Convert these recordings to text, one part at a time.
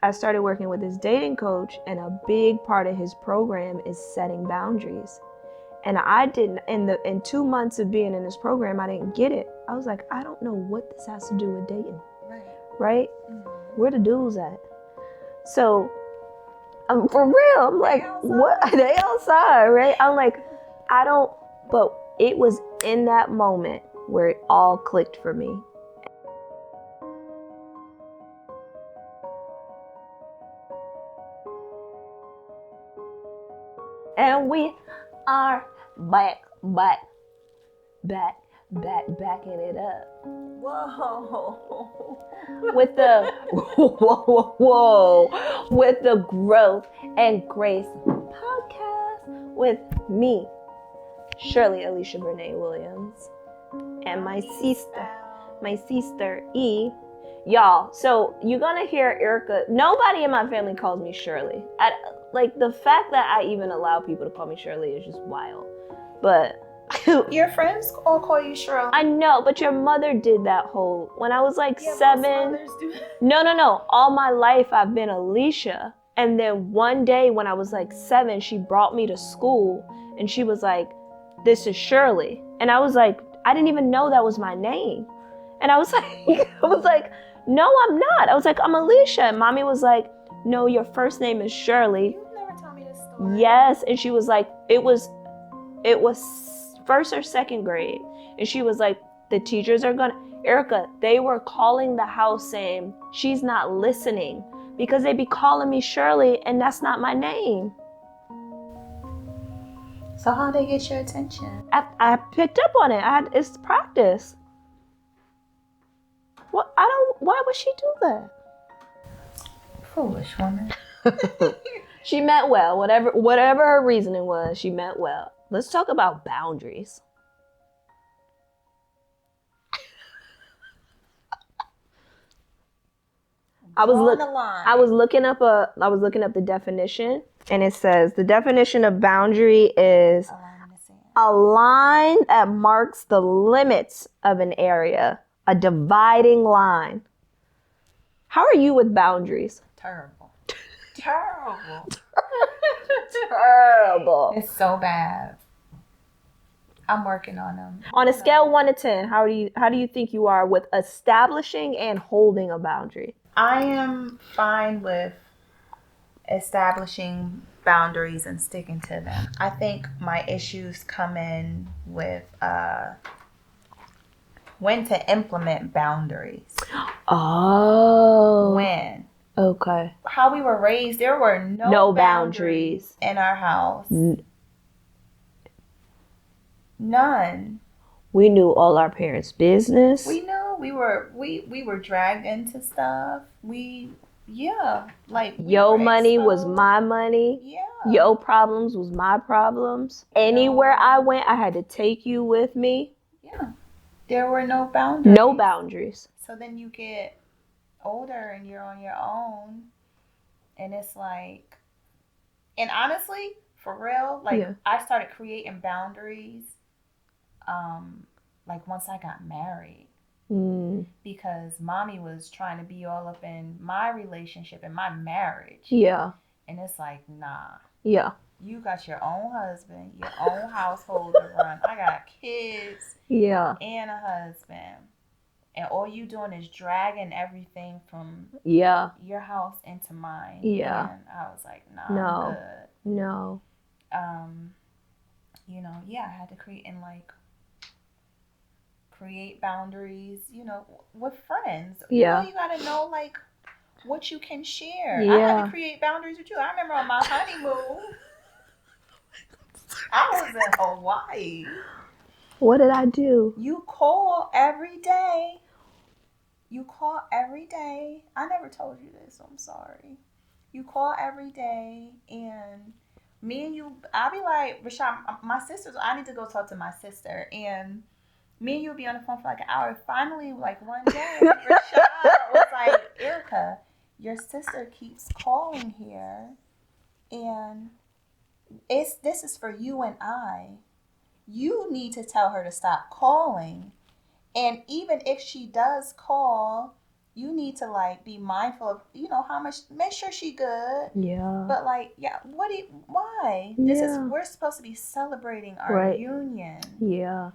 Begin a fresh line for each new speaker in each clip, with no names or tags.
I started working with this dating coach, and a big part of his program is setting boundaries. And I didn't, in 2 months of being in this program, I didn't get it. I was like, I don't know what this has to do with dating. Right? Mm-hmm. Where the dudes at? So, for real, I'm like, what? They outside, right? I'm like, I don't, but it was in that moment where it all clicked for me. And we are backing it up.
Whoa.
With the with the Growth and Grace podcast with me, Shirley Alicia Brene Williams, and my sister E. Y'all, so you're gonna hear Erica. Nobody in my family calls me Shirley. Like, the fact that I even allow people to call me Shirley is just wild. But
your friends all call you Shirley.
I know, but your mother did that whole, when I was like 7.
Mothers do.
No. All my life I've been Alicia. And then one day when I was like 7, she brought me to school and she was like, this is Shirley. And I was like, I didn't even know that was my name. And I was like, no, I'm not. I was like, I'm Alicia. And mommy was like, no, your first name is Shirley.
You never told me this story.
Yes. And she was like, it was first or second grade. And she was like, the teachers are gonna, Erica, they were calling the house saying, she's not listening because they be calling me Shirley and that's not my name.
So how'd they get your attention?
I picked up on it. It's practice. Why would she do that?
Foolish woman.
She meant well. Whatever her reasoning was, she meant well. Let's talk about boundaries. I was looking up the definition, and it says the definition of boundary is a line that marks the limits of an area, a dividing line. How are you with boundaries?
Terrible.
Terrible.
It's so bad. I'm working on them.
On a scale of 1 to 10, how do you think you are with establishing and holding a boundary?
I am fine with establishing boundaries and sticking to them. I think my issues come in with when to implement boundaries.
Oh.
When.
Okay.
How we were raised, there were no boundaries in our house. None.
We knew all our parents' business.
We knew we were dragged into stuff.
Your money was my money.
Yeah.
Your problems was my problems. Anywhere I went, I had to take you with me.
Yeah. There were no boundaries.
No boundaries.
So then you get older and you're on your own, and it's like, and honestly, for real, I started creating boundaries like once I got married. Because mommy was trying to be all up in my relationship and my marriage.
Yeah.
And it's like, nah.
Yeah.
You got your own husband, your own household to run. I got kids.
Yeah.
And a husband. And all you doing is dragging everything from your house into mine.
Yeah.
And I was like, nah,
no.
I'm good.
No.
I had to create boundaries, with friends.
Yeah.
You gotta know, what you can share.
Yeah.
I had to create boundaries with you. I remember on my honeymoon, I was in Hawaii.
What did I do?
You call every day. I never told you this, so I'm sorry. You call every day, and me and you, I'll be like, Rashad, my sisters, I need to go talk to my sister, and me and you would be on the phone for like an hour. Finally, one day, Rashad was like, Erica, your sister keeps calling here, and this is for you and I. You need to tell her to stop calling. And even if she does call, you need to like be mindful of, how much, make sure she good.
Yeah.
But like, why? This is,
Yeah.
we're supposed to be celebrating our
Right.
union.
Yeah.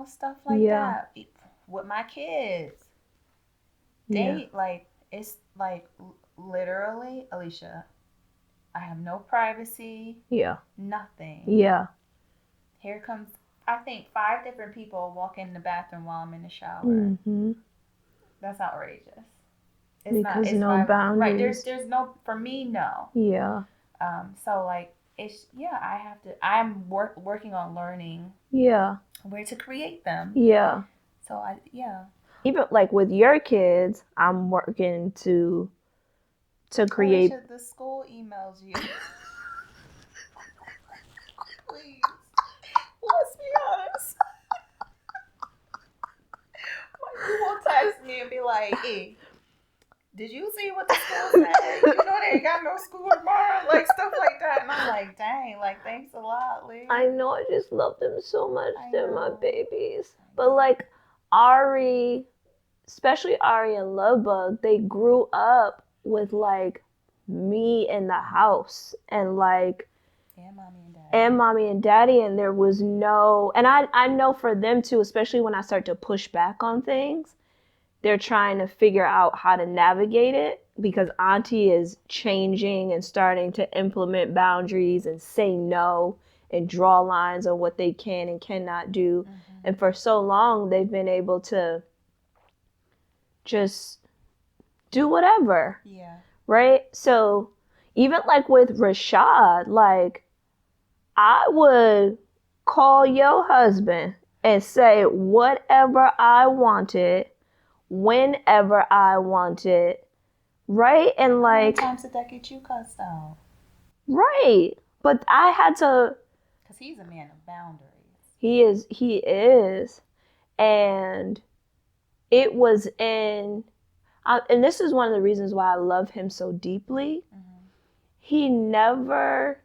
Stuff like that. With my kids. They like, it's like literally, Alicia, I have no privacy.
Yeah.
Nothing.
Yeah.
Here comes, I think, 5 different people walk in the bathroom while I'm in the shower.
Mm-hmm.
That's outrageous.
It's because no boundaries.
Right. There's no, for me, no.
Yeah.
So like, it's, I have to, I'm working on learning.
Yeah.
Where to create them.
Yeah.
So
even like with your kids, I'm working to create.
Alicia, the school emails you. Please. Let's be honest. Like, you will text me and be like, hey, did you see what the school said? They ain't got no school tomorrow. Like, stuff like that. And I'm like, dang, like, thanks a lot, Lee.
I know, I just love them so much. They're my babies. But like Ari, especially Ari and Lovebug, they grew up with like me in the house and like and mommy and daddy, and there was no, and I know for them too, especially when I start to push back on things, they're trying to figure out how to navigate it because auntie is changing and starting to implement boundaries and say no and draw lines on what they can and cannot do. Mm-hmm. And for so long, they've been able to just do whatever.
Yeah.
Right? So even like with Rashad, like I would call your husband and say whatever I wanted, whenever I wanted, right? And like,
how many times did that get you cussed out?
Right. But I had to,
because he's a man of boundaries.
He is. And it was in, and this is one of the reasons why I love him so deeply. Mm-hmm. He never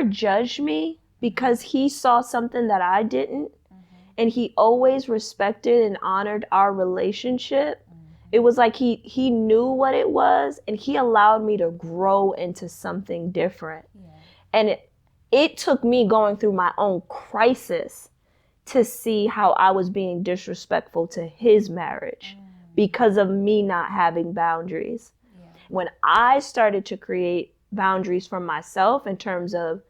judged me because he saw something that I didn't. Mm-hmm. And he always respected and honored our relationship. Mm-hmm. It was like he knew what it was, and he allowed me to grow into something different. Yeah. And it took me going through my own crisis to see how I was being disrespectful to his marriage because of me not having boundaries. Yeah. When I started to create boundaries for myself in terms of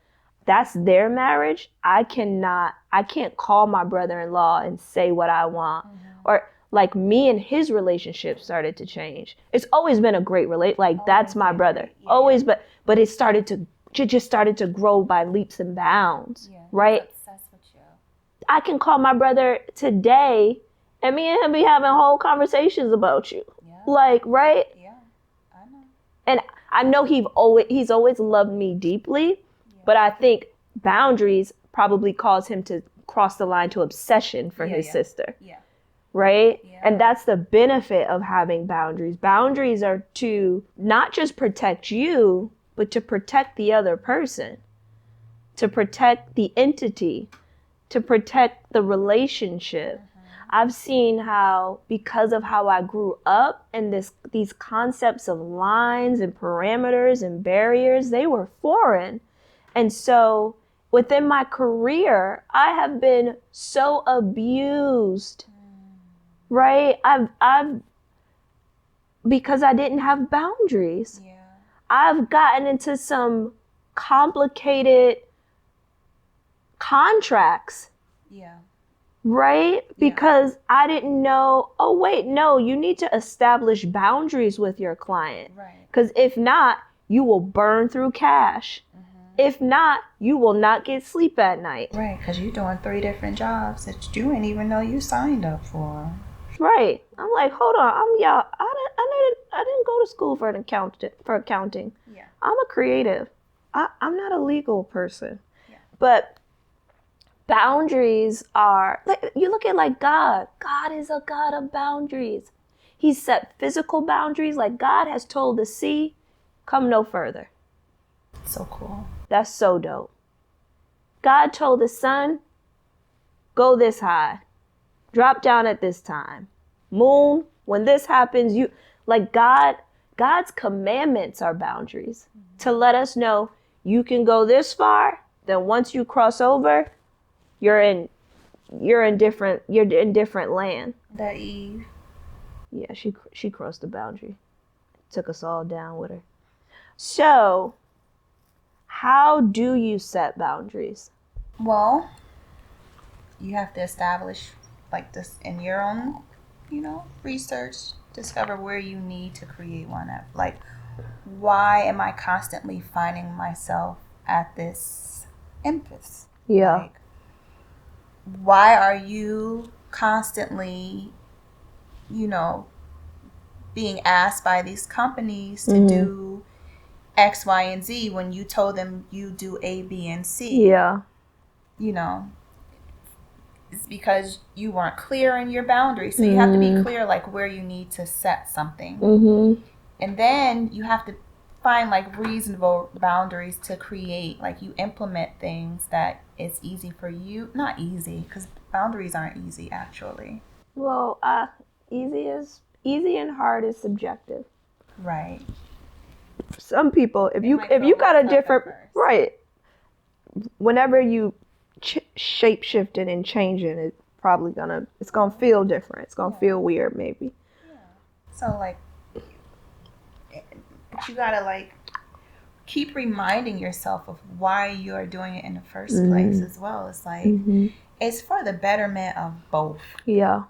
that's their marriage, I can't call my brother-in-law and say what I want. Mm-hmm. Or like me and his relationship started to change. It's always been a great that's my brother. Yeah. Always, but it started to just started to grow by leaps and bounds. Yeah. Right? He's obsessed with you. I can call my brother today and me and him be having whole conversations about you. Yeah. Like, right? Yeah. I know. And I know he's always loved me deeply. Yeah. But I think boundaries probably caused him to cross the line to obsession for his sister. Yeah. Right? Yeah. And that's the benefit of having boundaries. Boundaries are to not just protect you, but to protect the other person, to protect the entity, to protect the relationship. Mm-hmm. I've seen how, because of how I grew up and these concepts of lines and parameters and barriers, they were foreign. And so within my career, I have been so abused, right? I've because I didn't have boundaries. Yeah. I've gotten into some complicated contracts. Yeah. Right? Yeah. Because I didn't know, oh wait, no, you need to establish boundaries with your client. Right. Because if not, you will burn through cash. If not, you will not get sleep at night.
Right, because you're doing 3 different jobs that you didn't even know you signed up for.
Right. I'm like, hold on, I didn't go to school for accounting. Yeah. I'm a creative. I'm not a legal person. Yeah. But boundaries are, like, you look at like God. God is a God of boundaries. He set physical boundaries. Like God has told the sea, come no further.
So cool.
That's so dope. God told the sun, go this high. drop down at this time. Moon, when this happens, you like God's commandments are boundaries to let us know you can go this far. Then once you cross over, you're in different land.
That Eve.
Yeah, she crossed the boundary. Took us all down with her. So, how do you set boundaries?
Well, you have to establish like this in your own, research, discover where you need to create one at. Like, why am I constantly finding myself at this impasse?
Yeah.
Like, why are you constantly, being asked by these companies to do X, Y, and Z when you told them you do A, B, and C?
Yeah.
It's because you weren't clear in your boundaries. So you have to be clear, like, where you need to set something. And then you have to find, like, reasonable boundaries to create, like, you implement things that is easy for you. Not easy, because boundaries aren't easy, actually.
Well, easy and hard is subjective.
Right.
Some people, if you got a different, right, whenever you shape shifting and changing, it's gonna feel different. It's gonna feel weird, maybe.
Yeah. So, like, but you gotta, like, keep reminding yourself of why you are doing it in the first place as well. It's like, it's for the betterment of both.
Yeah.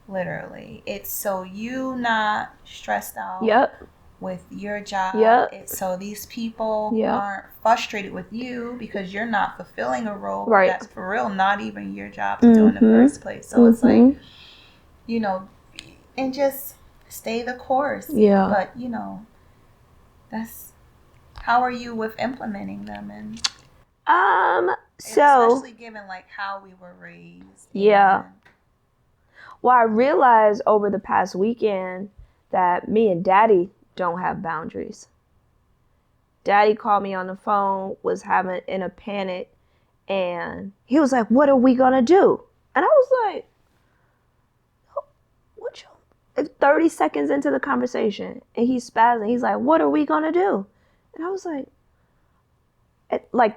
Literally. It's so you not stressed out.
Yep.
With your job.
Yep.
It's so these people aren't frustrated with you because you're not fulfilling a role that's for real not even your job to do in the first place. So it's like, and just stay the course.
Yeah.
But, that's, how are you with implementing them? And especially given, like, how we were raised.
Yeah. Well, I realized over the past weekend that me and Daddy don't have boundaries. Daddy called me on the phone, was in a panic, and he was like, "What are we gonna do?" And I was like, "What?" 30 seconds into the conversation, and he's spazzing. He's like, "What are we gonna do?" And I was like,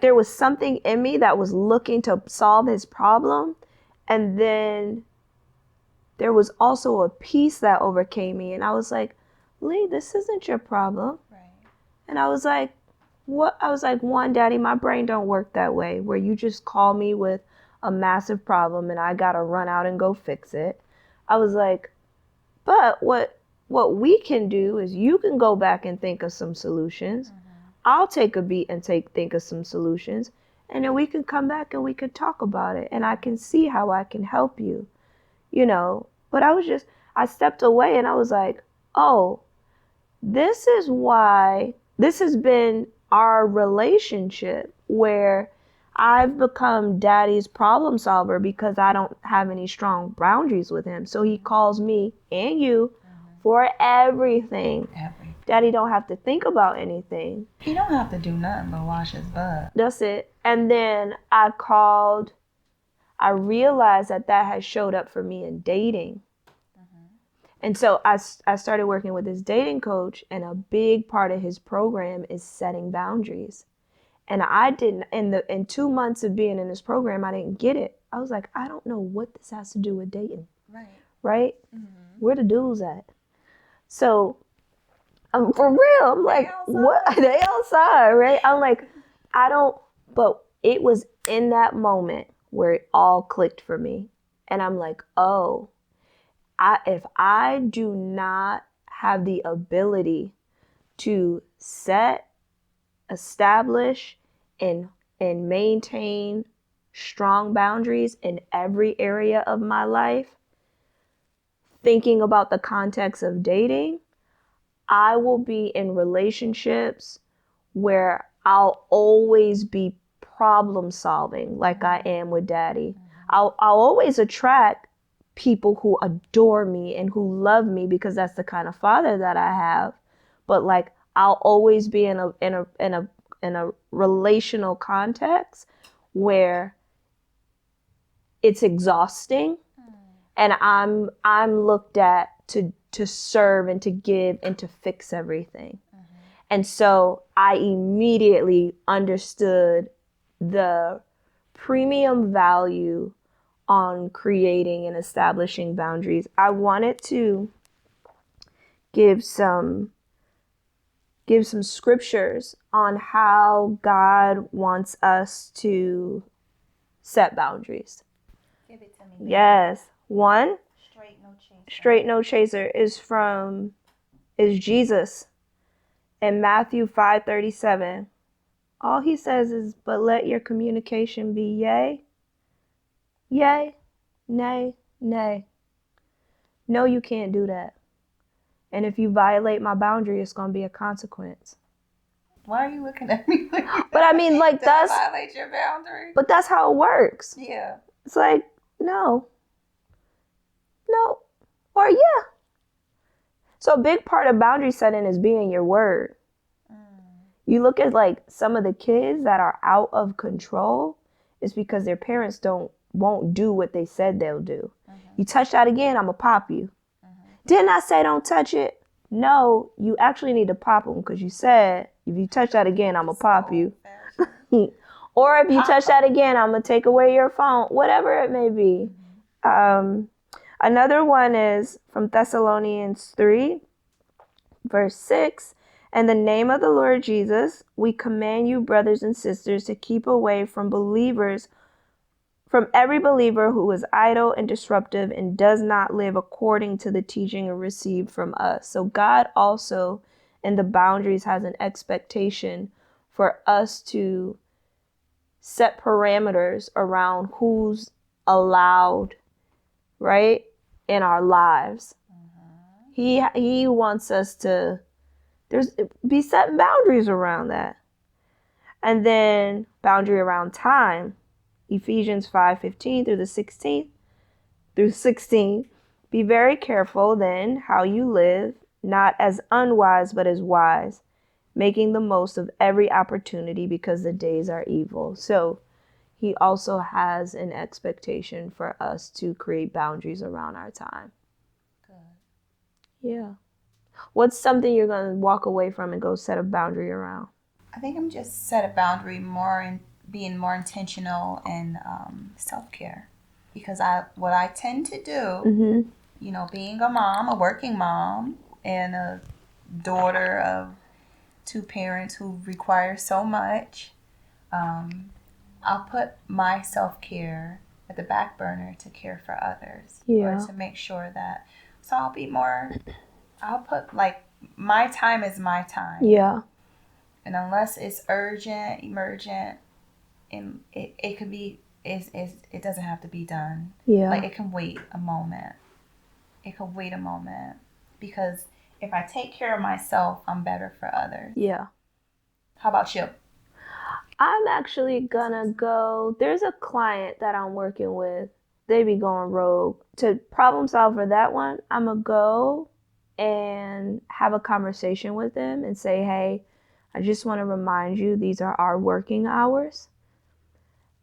there was something in me that was looking to solve his problem, and then there was also a peace that overcame me, and I was like, "Lee, this isn't your problem."
Right.
And I was like, "What?" I was like, "One, Daddy, my brain don't work that way, where you just call me with a massive problem and I gotta run out and go fix it." I was like, "But what we can do is you can go back and think of some solutions. I'll take a beat and think of some solutions, and then we can come back and we can talk about it, and I can see how I can help you." But I stepped away and I was like, oh, this is why this has been our relationship, where I've become Daddy's problem solver because I don't have any strong boundaries with him. So he calls me and you for everything. Daddy don't have to think about anything.
He don't have to do nothing but wash his butt.
That's it. And then I realized that had showed up for me in dating. And so I started working with this dating coach, and a big part of his program is setting boundaries. And I didn't, in 2 months of being in this program, I didn't get it. I was like, I don't know what this has to do with dating. Right? Where the dudes at? So, for real, I'm like, what? They outside, right? I'm like, but it was in that moment where it all clicked for me. And I'm like, oh, if I do not have the ability to set, establish, and maintain strong boundaries in every area of my life, thinking about the context of dating, I will be in relationships where I'll always be problem solving like I am with Daddy. I'll always attract people who adore me and who love me because that's the kind of father that I have. But like, I'll always be in a relational context where it's exhausting and I'm looked at to serve and to give and to fix everything. And so I immediately understood the premium value on creating and establishing boundaries. I wanted to give some scriptures on how God wants us to set boundaries.
Give it to me.
Yes. One,
Straight no chaser.
is Jesus. In Matthew 5:37, all he says is, but let your communication be yea, yea, nay, nay. No, you can't do that. And if you violate my boundary, it's going to be a consequence.
Why are you looking at me like that?
But I mean, like,
that's violate your boundary.
But that's how it works.
Yeah.
It's like, no, or yeah. So a big part of boundary setting is being your word. You look at like some of the kids that are out of control, it's because their parents won't do what they said they'll do. You touch that again, I'm gonna pop you. Didn't I say don't touch it? No, you actually need to pop them because you said if you touch that again, I'm gonna pop you. Or if you touch that again, I'm gonna take away your phone. Whatever it may be. Another one is from Thessalonians 3, verse 6. In the name of the Lord Jesus, we command you, brothers and sisters, to keep away from every believer who is idle and disruptive and does not live according to the teaching received from us. So God also, in the boundaries, has an expectation for us to set parameters around who's allowed, right, in our lives. He wants us to be setting boundaries around that. And then boundary around time. Ephesians 5:15 through 16. Be very careful then how you live, not as unwise but as wise, making the most of every opportunity because the days are evil. So he also has an expectation for us to create boundaries around our time. Good. Yeah. What's something you're going to walk away from and go set a boundary around?
I think I'm just set a boundary more in being more intentional in self-care. Because what I tend to do, being a mom, a working mom, and a daughter of two parents who require so much, I'll put my self-care at the back burner to care for others.
Yeah.
Or to make sure that, so I'll put like, my time is my time.
Yeah.
And unless it's urgent, emergent, and it could be, it doesn't have to be done.
Yeah.
Like, it can wait a moment. Because if I take care of myself, I'm better for others.
Yeah.
How about you?
I'm actually gonna go. There's a client that I'm working with. They be going rogue. To problem solve for that one, I'm gonna go and have a conversation with them and say, hey, I just want to remind you these are our working hours.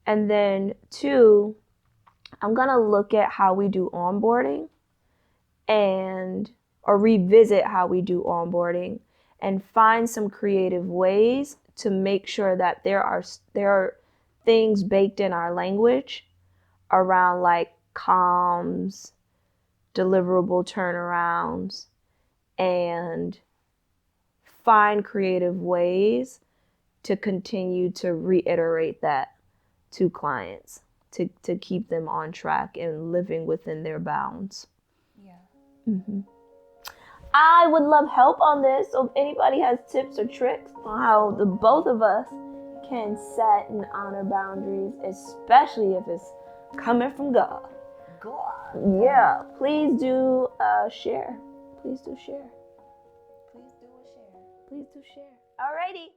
And then 2, I'm gonna look at how we do onboarding or revisit how we do onboarding and find some creative ways to make sure that there are things baked in our language around like comms, deliverable turnarounds, and find creative ways to continue to reiterate that to clients to keep them on track and living within their bounds. Yeah. I would love help on this. So if anybody has tips or tricks on how the both of us can set and honor boundaries, especially if it's coming from God. Yeah, please do share. Please do share. Alrighty.